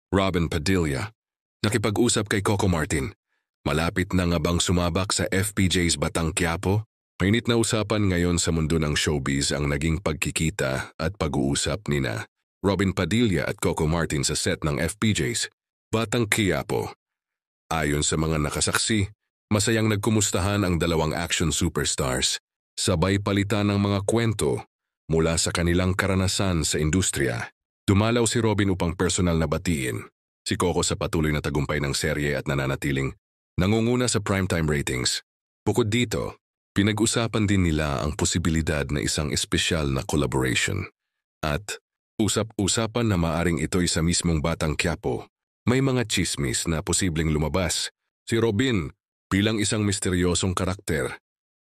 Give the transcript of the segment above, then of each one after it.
Robin Padilla, nakipag-usap kay Coco Martin. Malapit na nga bang sumabak sa FPJ's Batang Quiapo? Mainit na usapan ngayon sa mundo ng showbiz ang naging pagkikita at pag-uusap nina Robin Padilla at Coco Martin sa set ng FPJ's Batang Quiapo. Ayon sa mga nakasaksi, masayang nagkumustahan ang dalawang action superstars. Sabay palitan ng mga kwento mula sa kanilang karanasan sa industriya. Dumalaw si Robin upang personal na batiin si Coco sa patuloy na tagumpay ng serye at nananatiling nangunguna sa primetime ratings. Bukod dito, pinag-usapan din nila ang posibilidad na isang espesyal na collaboration. At usap-usapan na maaring ito'y sa mismong Batang Quiapo. May mga chismis na posibleng lumabas. Si Robin bilang isang misteryosong karakter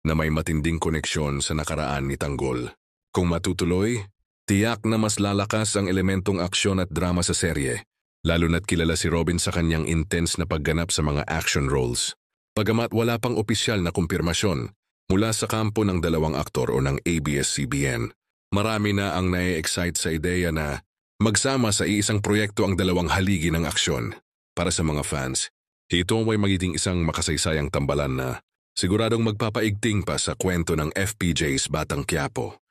na may matinding koneksyon sa nakaraan ni Tanggol. Kung matutuloy, tiyak na mas lalakas ang elementong aksyon at drama sa serye, lalo na't kilala si Robin sa kanyang intense na pagganap sa mga action roles. Bagamat wala pang opisyal na kumpirmasyon mula sa kampo ng dalawang aktor o ng ABS-CBN, marami na ang nai-excite sa ideya na magsama sa iisang proyekto ang dalawang haligi ng aksyon. Para sa mga fans, ito ay magiging isang makasaysayang tambalan na siguradong magpapaigting pa sa kwento ng FPJ's Batang Quiapo.